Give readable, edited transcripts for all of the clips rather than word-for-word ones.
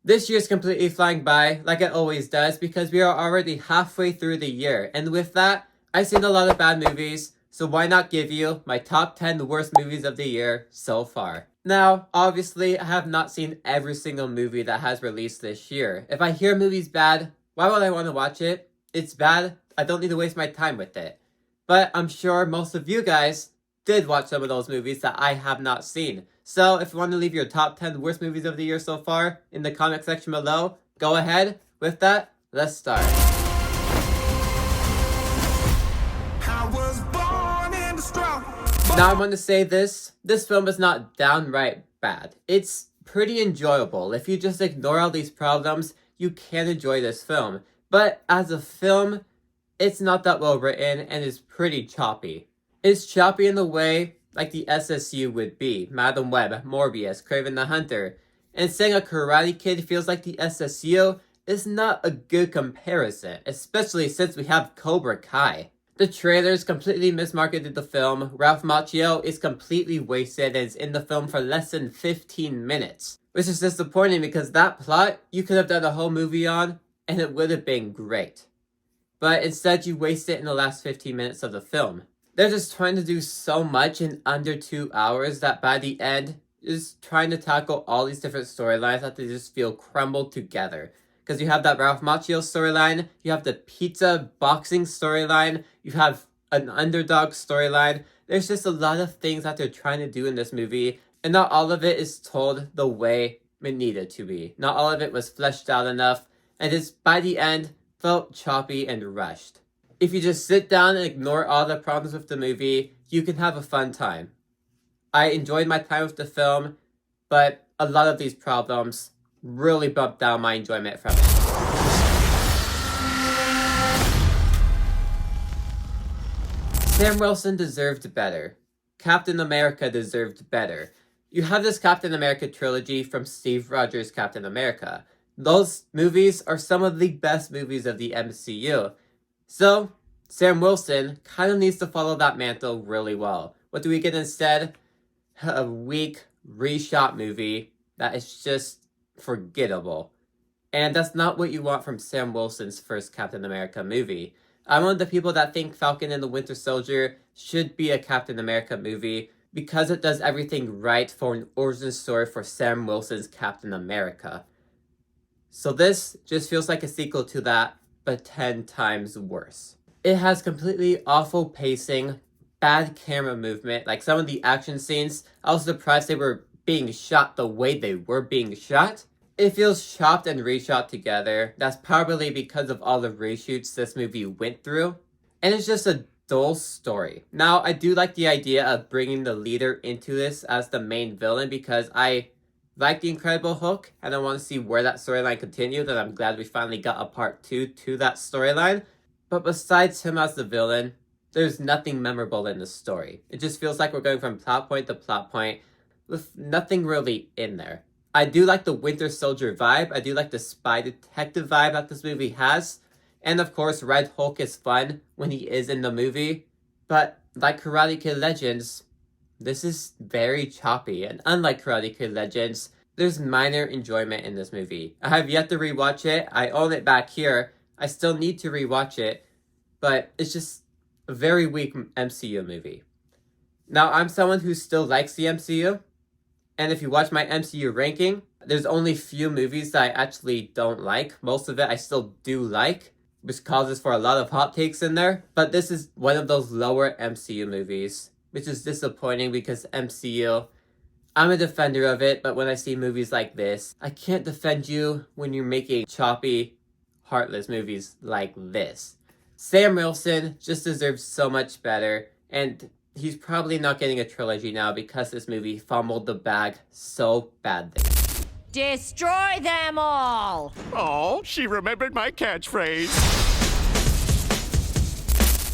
This year's completely flying by, like it always does, because we are already halfway through the year. And with that, I've seen a lot of bad movies, so why not give you my top 10 worst movies of the year so far. Now, obviously, I have not seen every single movie that has released this year. If I hear a movie's bad, why would I want to watch it? It's bad, I don't need to waste my time with it. But I'm sure most of you guys did watch some of those movies that I have not seen. So if you want to leave your top 10 worst movies of the year so far in the comment section below, go ahead. With that, let's start. Now I want to say this film is not downright bad. It's pretty enjoyable. If you just ignore all these problems, you can enjoy this film. But as a film, it's not that well written and is pretty choppy. It's choppy in the way like the SSU would be, Madam Web, Morbius, Kraven the Hunter. And saying a Karate Kid feels like the SSU is not a good comparison, especially since we have Cobra Kai. The trailers completely mismarketed the film. Ralph Macchio is completely wasted and is in the film for less than 15 minutes. Which is disappointing because that plot you could have done a whole movie on and it would have been great. But instead you waste it in the last 15 minutes of the film. They're just trying to do so much in under 2 hours that by the end, just trying to tackle all these different storylines that they just feel crumbled together. Because you have that Ralph Macchio storyline, you have the pizza boxing storyline, you have an underdog storyline. There's just a lot of things that they're trying to do in this movie, and not all of it is told the way it needed to be. Not all of it was fleshed out enough, and just by the end, felt choppy and rushed. If you just sit down and ignore all the problems with the movie, you can have a fun time. I enjoyed my time with the film, but a lot of these problems really bumped down my enjoyment from it. Sam Wilson deserved better. Captain America deserved better. You have this Captain America trilogy from Steve Rogers' Captain America. Those movies are some of the best movies of the MCU. So, Sam Wilson kind of needs to follow that mantle really well. What do we get instead? A weak, reshot movie that is just forgettable. And that's not what you want from Sam Wilson's first Captain America movie. I'm one of the people that think Falcon and the Winter Soldier should be a Captain America movie because it does everything right for an origin story for Sam Wilson's Captain America. So this just feels like a sequel to that, but 10 times worse. It has completely awful pacing, bad camera movement, like some of the action scenes, I was surprised they were being shot the way they were being shot. It feels chopped and reshot together. That's probably because of all the reshoots this movie went through. And it's just a dull story. Now, I do like the idea of bringing the leader into this as the main villain because I like the Incredible Hulk and I want to see where that storyline continues, and I'm glad we finally got a part 2 to that storyline. But besides him as the villain, there's nothing memorable in the story. It just feels like we're going from plot point to plot point with nothing really in there. I do like the Winter Soldier vibe. I do like the spy detective vibe that this movie has. And of course, Red Hulk is fun when he is in the movie. But like Karate Kid Legends, this is very choppy. And unlike Karate Kid Legends, there's minor enjoyment in this movie. I have yet to rewatch it. I own it back here. I still need to rewatch it. But it's just a very weak MCU movie. Now, I'm someone who still likes the MCU. And if you watch my MCU ranking, there's only few movies that I actually don't like. Most of it I still do like, which causes for a lot of hot takes in there. But this is one of those lower MCU movies, which is disappointing because MCU, I'm a defender of it, but when I see movies like this, I can't defend you when you're making choppy, heartless movies like this. Sam Wilson just deserves so much better, and he's probably not getting a trilogy now because this movie fumbled the bag so badly. Destroy them all! Oh, she remembered my catchphrase.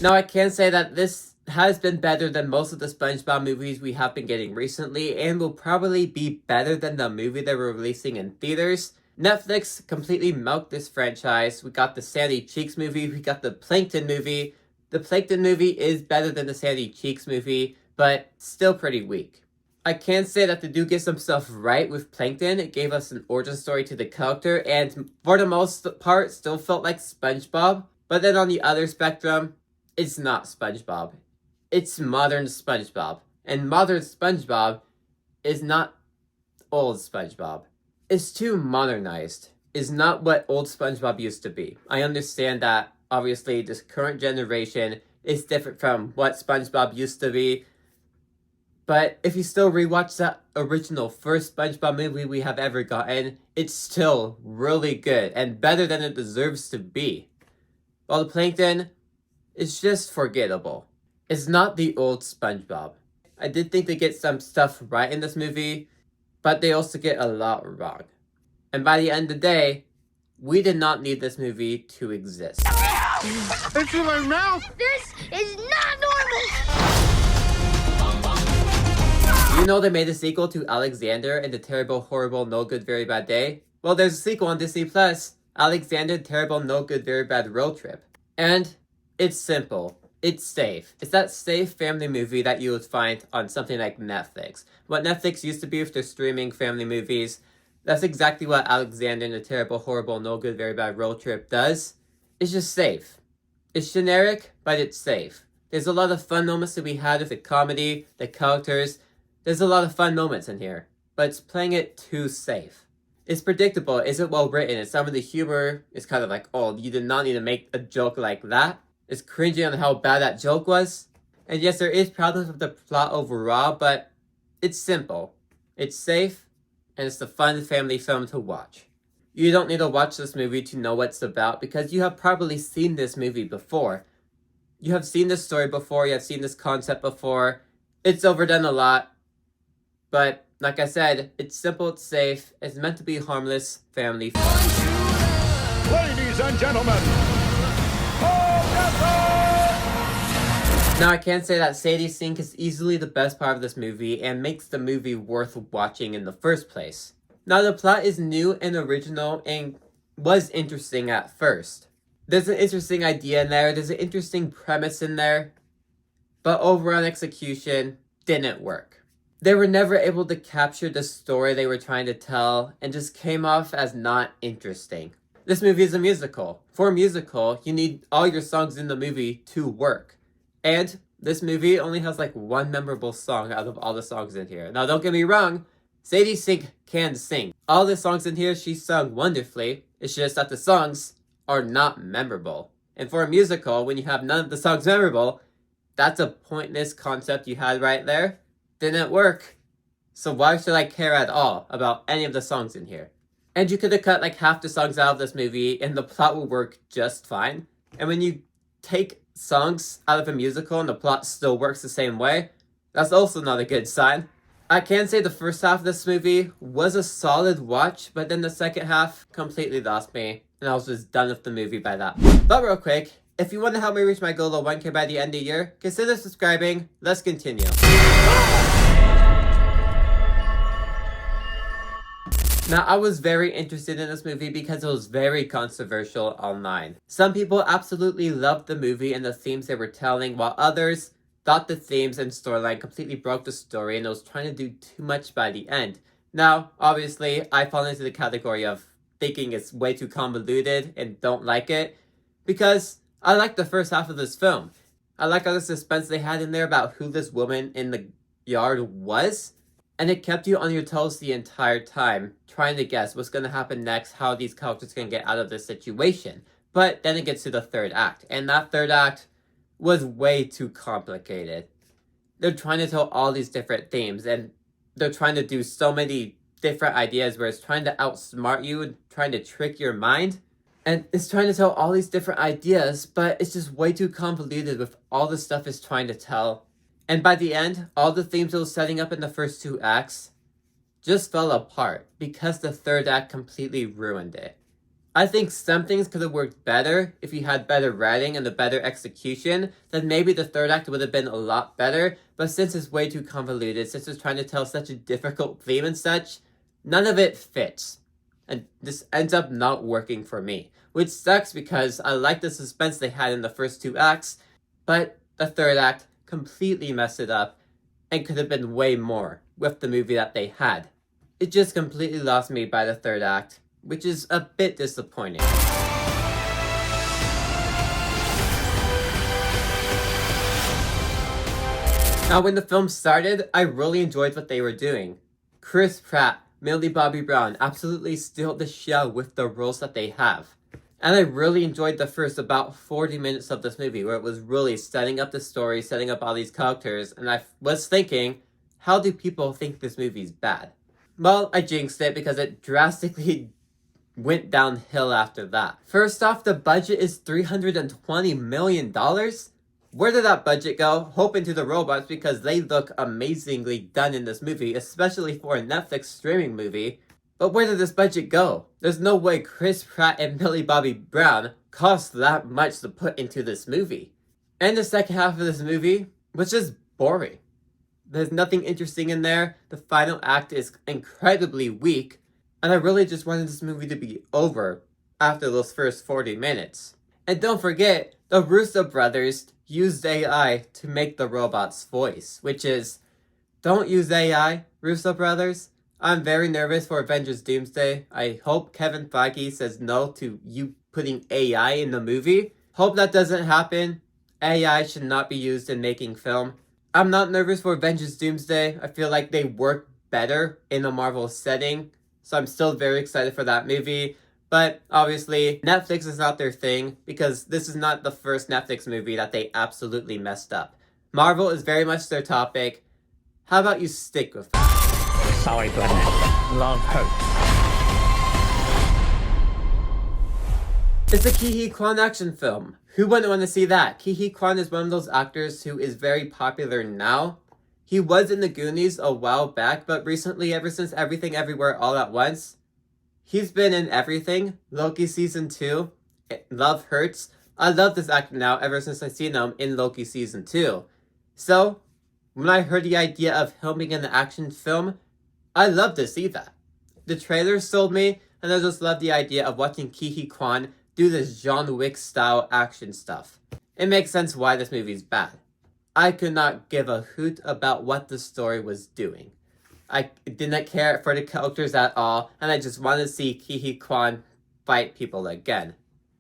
Now, I can say that this has been better than most of the SpongeBob movies we have been getting recently, and will probably be better than the movie they were releasing in theaters. Netflix completely milked this franchise. We got the Sandy Cheeks movie, we got the Plankton movie. The Plankton movie is better than the Sandy Cheeks movie, but still pretty weak. I can say that they do get some stuff right with Plankton. It gave us an origin story to the character, and for the most part, still felt like SpongeBob. But then on the other spectrum, it's not SpongeBob. It's modern SpongeBob. And modern SpongeBob is not old SpongeBob. It's too modernized. It's not what old SpongeBob used to be. I understand that, obviously, this current generation is different from what SpongeBob used to be. But if you still rewatch that original first SpongeBob movie we have ever gotten, it's still really good and better than it deserves to be. While the Plankton is just forgettable. It's not the old SpongeBob. I did think they get some stuff right in this movie, but they also get a lot wrong. And by the end of the day, we did not need this movie to exist. It's in my mouth! This is not normal! You know they made a sequel to Alexander and the Terrible, Horrible, No Good, Very Bad Day? Well, there's a sequel on Disney+, Alexander, Terrible, No Good, Very Bad Road Trip. And it's simple. It's safe. It's that safe family movie that you would find on something like Netflix. What Netflix used to be with their streaming family movies, that's exactly what Alexander and the Terrible, Horrible, No Good, Very Bad Road Trip does. It's just safe. It's generic, but it's safe. There's a lot of fun moments to be had with the comedy, the characters. There's a lot of fun moments in here, but it's playing it too safe. It's predictable, isn't well written, and some of the humor is kind of like, oh, you did not need to make a joke like that. It's cringy on how bad that joke was. And yes, there is problems with the plot overall, but it's simple. It's safe, and it's a fun family film to watch. You don't need to watch this movie to know what it's about, because you have probably seen this movie before. You have seen this story before, you have seen this concept before. It's overdone a lot. But, like I said, it's simple, it's safe, it's meant to be harmless family fun. Ladies and gentlemen, now I can say that Sadie Sink is easily the best part of this movie and makes the movie worth watching in the first place. Now the plot is new and original and was interesting at first. There's an interesting idea in there, there's an interesting premise in there, but overall execution didn't work. They were never able to capture the story they were trying to tell and just came off as not interesting. This movie is a musical. For a musical, you need all your songs in the movie to work. And this movie only has like one memorable song out of all the songs in here. Now don't get me wrong, Sadie Sink can sing. All the songs in here she sung wonderfully. It's just that the songs are not memorable. And for a musical, when you have none of the songs memorable, that's a pointless concept you had right there. Didn't work. So why should I care at all about any of the songs in here? And you could have cut like half the songs out of this movie and the plot will work just fine. And when you take songs out of a musical and the plot still works the same way, that's also not a good sign. I can say the first half of this movie was a solid watch, but then the second half completely lost me, and I was just done with the movie by that. But real quick, if you want to help me reach my goal of 1K by the end of the year, consider subscribing. Let's continue. Now, I was very interested in this movie because it was very controversial online. Some people absolutely loved the movie and the themes they were telling, while others thought the themes and storyline completely broke the story and it was trying to do too much by the end. Now, obviously, I fall into the category of thinking it's way too convoluted and don't like it, because I like the first half of this film. I like all the suspense they had in there about who this woman in the yard was. And it kept you on your toes the entire time, trying to guess what's going to happen next, how these characters can get out of this situation. But then it gets to the third act, and that third act was way too complicated. They're trying to tell all these different themes, and they're trying to do so many different ideas where it's trying to outsmart you and trying to trick your mind. And it's trying to tell all these different ideas, but it's just way too convoluted with all the stuff it's trying to tell. And by the end, all the themes it was setting up in the first two acts just fell apart because the third act completely ruined it. I think some things could have worked better if you had better writing and a better execution, then maybe the third act would have been a lot better, but since it's way too convoluted, since it's trying to tell such a difficult theme and such, none of it fits. And this ends up not working for me, which sucks because I like the suspense they had in the first two acts, but the third act completely messed it up and could have been way more. with the movie that they had. It just completely lost me by the third act, which is a bit disappointing. Now, when the film started, I really enjoyed what they were doing. Chris Pratt, Millie Bobby Brown absolutely steal the show with the roles that they have. And I really enjoyed the first about 40 minutes of this movie, where it was really setting up the story, setting up all these characters, and I was thinking, how do people think this movie's bad? Well, I jinxed it because it drastically went downhill after that. First off, the budget is $320 million. Where did that budget go? Hope into the robots, because they look amazingly done in this movie, especially for a Netflix streaming movie. But where did this budget go? There's no way Chris Pratt and Millie Bobby Brown cost that much to put into this movie. And the second half of this movie was just boring. There's nothing interesting in there. The final act is incredibly weak. And I really just wanted this movie to be over after those first 40 minutes. And don't forget, the Russo brothers used AI to make the robot's voice, which is, don't use AI, Russo brothers. I'm very nervous for Avengers Doomsday. I hope Kevin Feige says no to you putting AI in the movie. Hope that doesn't happen. AI should not be used in making film. I'm not nervous for Avengers Doomsday. I feel like they work better in a Marvel setting. So I'm still very excited for that movie. But obviously, Netflix is not their thing, because this is not the first Netflix movie that they absolutely messed up. Marvel is very much their topic. How about you stick with it? Sorry, Burnett. Long hope. It's a Ke Huy Quan action film. Who wouldn't want to see that? Ke Huy Quan is one of those actors who is very popular now. He was in the Goonies a while back, but recently, ever since Everything Everywhere All at Once, he's been in everything. Loki Season 2, Love Hurts. I love this actor now ever since I've seen him in Loki Season 2. So, when I heard the idea of him being in an action film, I love to see that. The trailer sold me, and I just love the idea of watching Ke Huy Quan do this John Wick style action stuff. It makes sense why this movie's bad. I could not give a hoot about what the story was doing. I didn't care for the characters at all, and I just wanted to see Ke Huy Quan fight people again.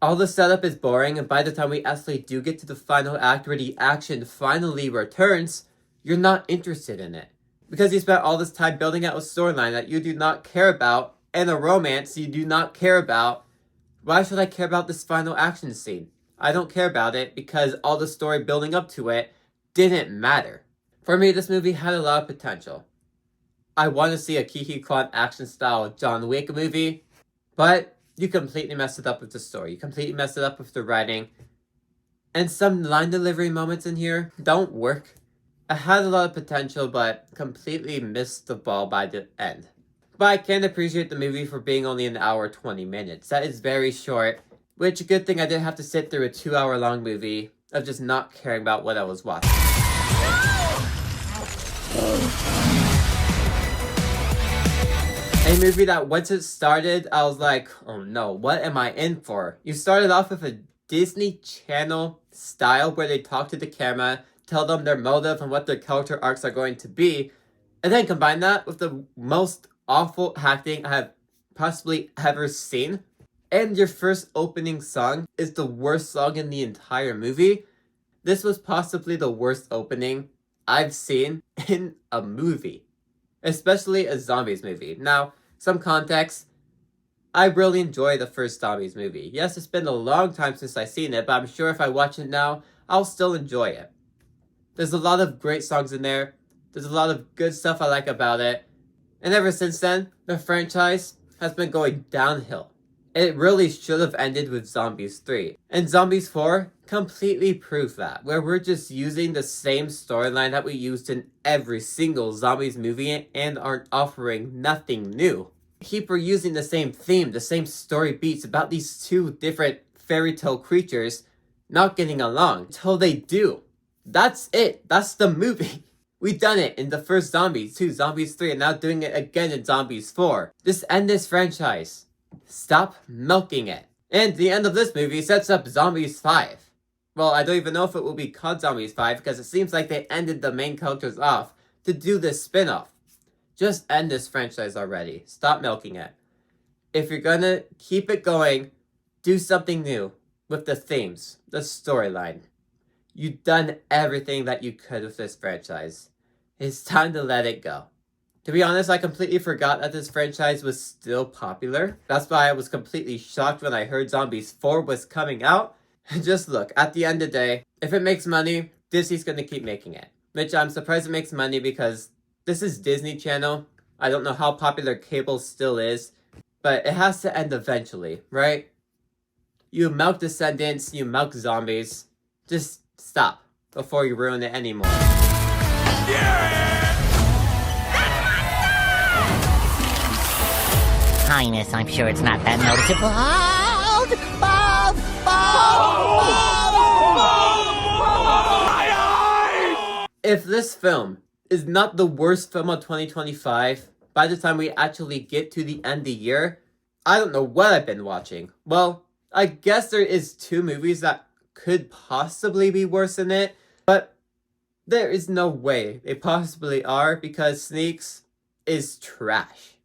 All the setup is boring, and by the time we actually do get to the final act where the action finally returns, you're not interested in it. Because you spent all this time building out a storyline that you do not care about, and a romance you do not care about, why should I care about this final action scene? I don't care about it because all the story building up to it didn't matter. For me, this movie had a lot of potential. I want to see a Ke Huy Quan action-style John Wick movie, but you completely messed it up with the story. You completely messed it up with the writing. And some line delivery moments in here don't work. I had a lot of potential, but completely missed the ball by the end. But I can appreciate the movie for being only an hour 20 minutes. That is very short, which a good thing I didn't have to sit through a 2-hour long movie of just not caring about what I was watching. A movie that once it started, I was like, oh no, what am I in for? You started off with a Disney Channel style where they talk to the camera, tell them their motive and what their character arcs are going to be, and then combine that with the most awful acting I have possibly ever seen. And your first opening song is the worst song in the entire movie. This was possibly the worst opening I've seen in a movie. Especially a zombies movie. Now, some context, I really enjoy the first zombies movie. Yes, it's been a long time since I've seen it, but I'm sure if I watch it now, I'll still enjoy it. There's a lot of great songs in there. There's a lot of good stuff I like about it. And ever since then, the franchise has been going downhill. It really should have ended with Zombies 3. And Zombies 4 completely proved that, where we're just using the same storyline that we used in every single Zombies movie and aren't offering nothing new. Keep reusing the same theme, the same story beats about these two different fairy tale creatures not getting along until they do. That's it. That's the movie. We've done it in the first Zombies 2, Zombies 3, and now doing it again in Zombies 4. Just end this franchise. Stop milking it. And the end of this movie sets up Zombies 5. Well, I don't even know if it will be called Zombies 5 because it seems like they ended the main characters off to do this spin-off. Just end this franchise already. Stop milking it. If you're gonna keep it going, do something new with the themes, the storyline. You've done everything that you could with this franchise. It's time to let it go. To be honest, I completely forgot that this franchise was still popular. That's why I was completely shocked when I heard Zombies 4 was coming out. Just look, at the end of the day, if it makes money, Disney's gonna keep making it. Which I'm surprised it makes money because this is Disney Channel. I don't know how popular cable still is, but it has to end eventually, right? You milk Descendants, you milk Zombies. Just stop before you ruin it anymore. Highness, I'm sure it's not that noticeable. If this film is not the worst film of 2025, by the time we actually get to the end of the year, I don't know what I've been watching. Well, I guess there is 2 movies that could possibly be worse than it, but there is no way they possibly are because Sneaks is trash.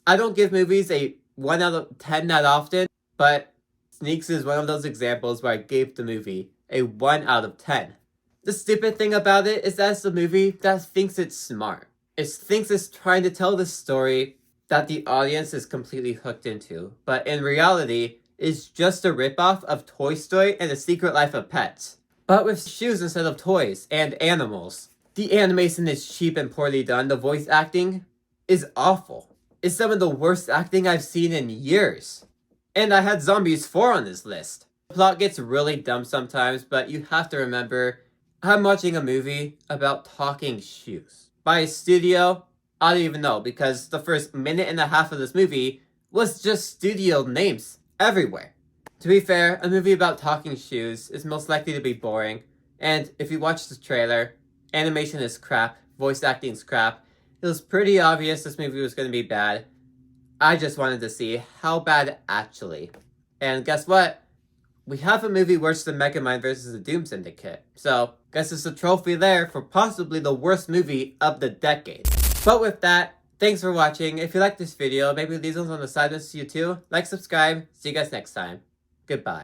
I don't give movies a 1 out of 10 that often, but Sneaks is one of those examples where I gave the movie a 1 out of 10. The stupid thing about it is that it's a movie that thinks it's smart. It thinks it's trying to tell the story that the audience is completely hooked into, but in reality, it's just a ripoff of Toy Story and The Secret Life of Pets, but with shoes instead of toys and animals. The animation is cheap and poorly done. The voice acting is awful. It's some of the worst acting I've seen in years. And I had Zombies 4 on this list. The plot gets really dumb sometimes, but you have to remember, I'm watching a movie about talking shoes. By a studio, I don't even know, because the first minute and a half of this movie was just studio names everywhere. To be fair, a movie about talking shoes is most likely to be boring, and if you watch the trailer, animation is crap, voice acting is crap. It was pretty obvious this movie was going to be bad. I just wanted to see how bad actually. And guess what? We have a movie worse than Megamind vs. the Doom Syndicate. So, guess it's a trophy there for possibly the worst movie of the decade. But with that, thanks for watching. If you liked this video, maybe leave those on the side of you too. Like, subscribe. See you guys next time. Goodbye.